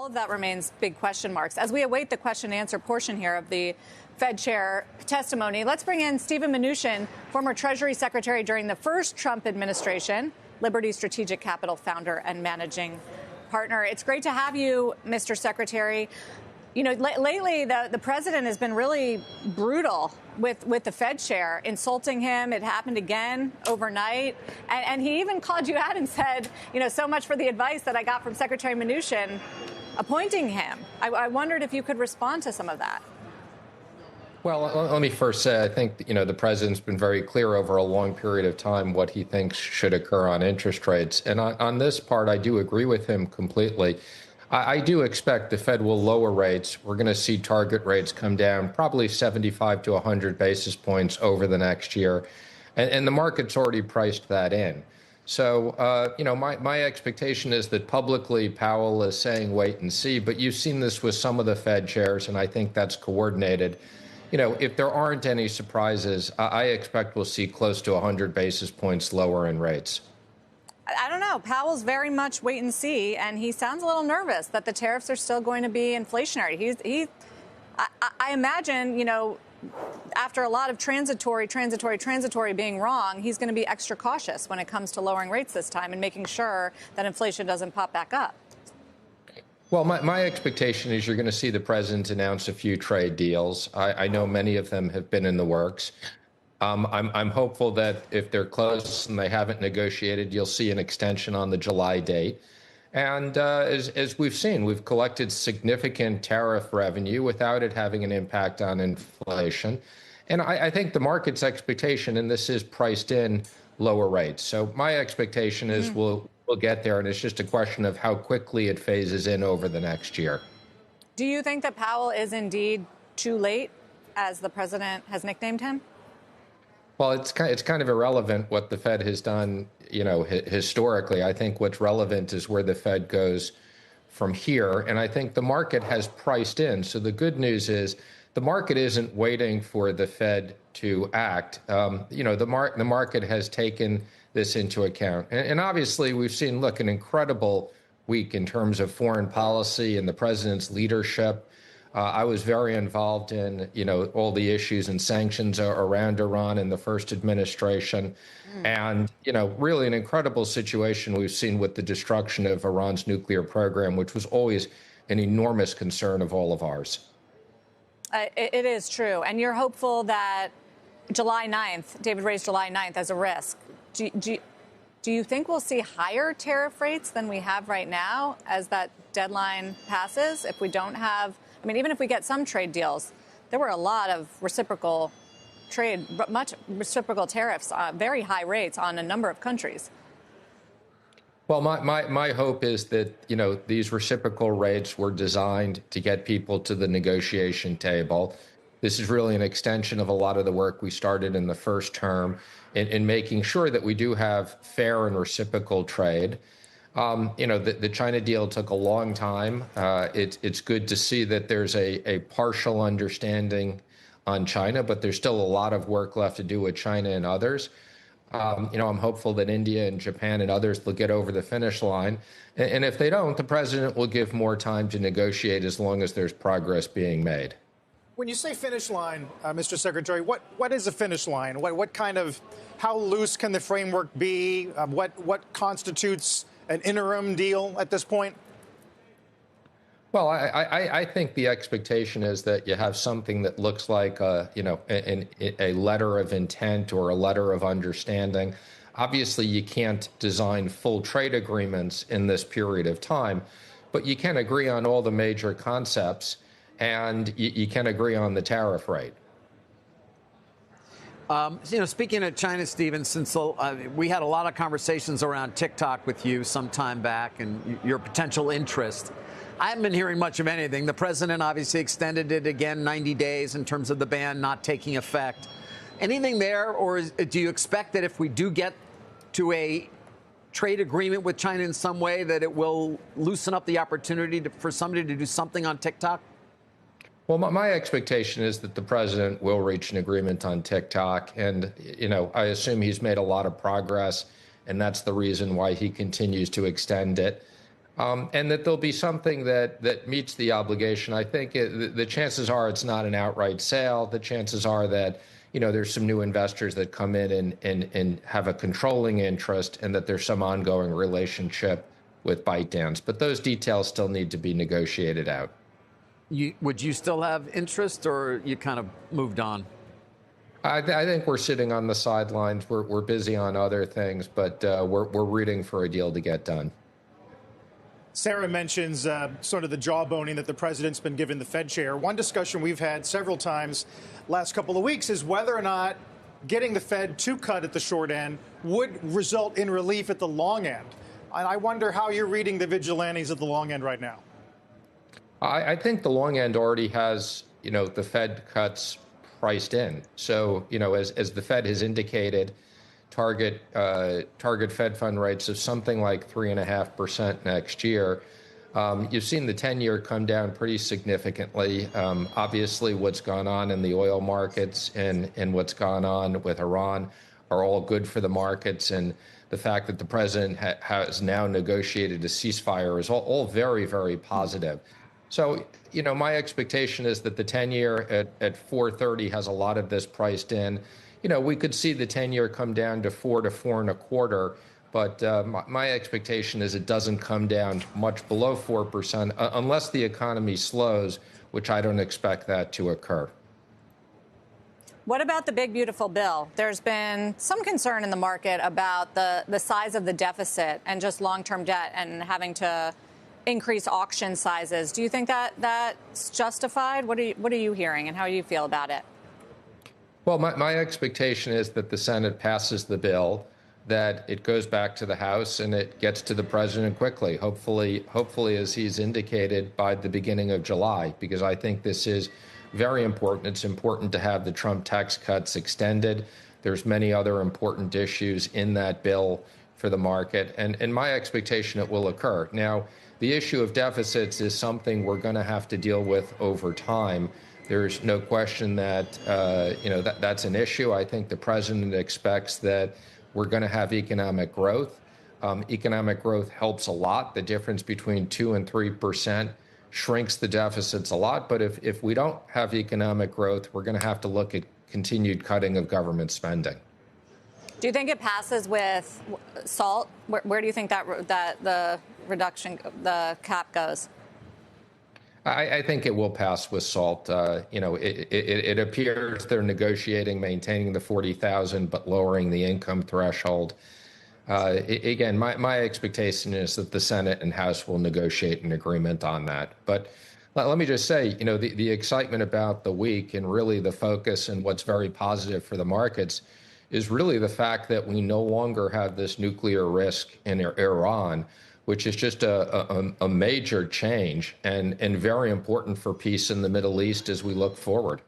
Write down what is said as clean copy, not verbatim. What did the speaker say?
All of that remains big question marks. As we await the question and answer portion here of the Fed chair testimony, let's bring in Steven Mnuchin, former Treasury Secretary during the first Trump administration, Liberty Strategic Capital founder and managing partner. It's great to have you, Mr. Secretary. You know, lately, the president has been really brutal with the Fed chair, insulting him. It happened again overnight. And he even called you out and said, you know, so much for the advice that I got from Secretary Mnuchin appointing him. I wondered if you could respond to some of that. Well, let me first say, I think, you know, the president's been very clear over a long period of time what he thinks should occur on interest rates. And on this part, I do agree with him completely. I do expect the Fed will lower rates. We're going to see target rates come down probably 75 to 100 basis points over the next year. And the market's already priced that in. So, you know, my expectation is that publicly Powell is saying wait and see. But you've seen this with some of the Fed chairs, and I think that's coordinated. You know, if there aren't any surprises, I expect we'll see close to 100 basis points lower in rates. I don't know. Powell's very much wait and see, and he sounds a little nervous that the tariffs are still going to be inflationary. I imagine, you know, after a lot of transitory being wrong, he's going to be extra cautious when it comes to lowering rates this time and making sure that inflation doesn't pop back up. Well, my expectation is you're going to see the president announce a few trade deals. I know many of them have been in the works. I'm hopeful that if they're close and they haven't negotiated, you'll see an extension on the July date. And as we've seen, we've collected significant tariff revenue without it having an impact on inflation. And I think the market's expectation, and this is priced in, lower rates. So my expectation is we'll get there, and it's just a question of how quickly it phases in over the next year. Do you think that Powell is indeed too late, as the president has nicknamed him? Well, it's kind of irrelevant what the Fed has done, you know, historically. I think what's relevant is where the Fed goes from here. And I think the market has priced in. So the good news is the market isn't waiting for the Fed to act. You know, the market has taken this into account. And obviously, we've seen, look, an incredible week in terms of foreign policy and the president's leadership. I was very involved in, you know, all the issues and sanctions around Iran in the first administration. And, you know, really an incredible situation we've seen with the destruction of Iran's nuclear program, which was always an enormous concern of all of ours. It is true. And you're hopeful that July 9th, David raised July 9th as a risk. Do you think we'll see higher tariff rates than we have right now as that deadline passes? If we don't have, I mean, even if we get some trade deals, there were a lot of reciprocal trade, much reciprocal tariffs, very high rates on a number of countries. Well, my hope is that, you know, these reciprocal rates were designed to get people to the negotiation table. This is really an extension of a lot of the work we started in the first term in making sure that we do have fair and reciprocal trade. You know, the China deal took a long time. It's good to see that there's a partial understanding on China, but there's still a lot of work left to do with China and others. You know, I'm hopeful that India and Japan and others will get over the finish line. And if they don't, the president will give more time to negotiate as long as there's progress being made. When you say finish line, Mr. Secretary, what is a finish line? What kind of, how loose can the framework be? What constitutes an interim deal at this point? Well, I think the expectation is that you have something that looks like you know, a letter of intent or a letter of understanding. Obviously, you can't design full trade agreements in this period of time, but you can agree on all the major concepts, and you can agree on the tariff rate. You know, speaking of China, Stephen, since we had a lot of conversations around TikTok with you some time back and your potential interest, I haven't been hearing much of anything. The president obviously extended it again 90 days in terms of the ban not taking effect. Anything there, or do you expect that if we do get to a trade agreement with China in some way, that it will loosen up the opportunity for somebody to do something on TikTok? Well, my expectation is that the president will reach an agreement on TikTok. And, you know, I assume he's made a lot of progress, and that's the reason why he continues to extend it. and that there'll be something that meets the obligation. I think the chances are it's not an outright sale. The chances are that, there's some new investors that come in and have a controlling interest, and that there's some ongoing relationship with ByteDance. But those details still need to be negotiated out. Would you still have interest, or you kind of moved on? I think we're sitting on the sidelines. We're busy on other things, but we're rooting for a deal to get done. Sarah mentions sort of the jawboning that the president's been given the Fed chair. One discussion we've had several times last couple of weeks is whether or not getting the Fed to cut at the short end would result in relief at the long end. And I wonder how you're reading the vigilantes at the long end right now. I think the long end already has, the Fed cuts priced in. So, as the Fed has indicated, target Fed fund rates of something like 3.5% next year. You've seen the 10-year come down pretty significantly. Obviously, what's gone on in the oil markets and what's gone on with Iran are all good for the markets. And the fact that the president has now negotiated a ceasefire is all very, very positive. So, my expectation is that the 10-year at 4.30 has a lot of this priced in. We could see the 10-year come down to 4 to 4.25, but my expectation is it doesn't come down much below 4% unless the economy slows, which I don't expect that to occur. What about the big, beautiful bill? There's been some concern in the market about the size of the deficit and just long-term debt and having to increase auction sizes. Do you think that that's justified? What are you hearing, and how do you feel about it? Well, my expectation is that the Senate passes the bill, that it goes back to the House, and it gets to the president quickly. Hopefully, as he's indicated, by the beginning of July, because I think this is very important. It's important to have the Trump tax cuts extended. There's many other important issues in that bill for the market, and my expectation it will occur. Now, the issue of deficits is something we're going to have to deal with over time. There's no question that, that's an issue. I think the president expects that we're going to have economic growth. Economic growth helps a lot. The difference between 2 and 3% shrinks the deficits a lot. But if we don't have economic growth, we're going to have to look at continued cutting of government spending. Do you think it passes with SALT? Where do you think that the reduction, the cap goes? I think it will pass with SALT. It appears they're negotiating, maintaining the 40,000, but lowering the income threshold. Again, my expectation is that the Senate and House will negotiate an agreement on that. But let me just say, the excitement about the week and really the focus and what's very positive for the markets is really the fact that we no longer have this nuclear risk in Iran, which is just a major change and very important for peace in the Middle East as we look forward.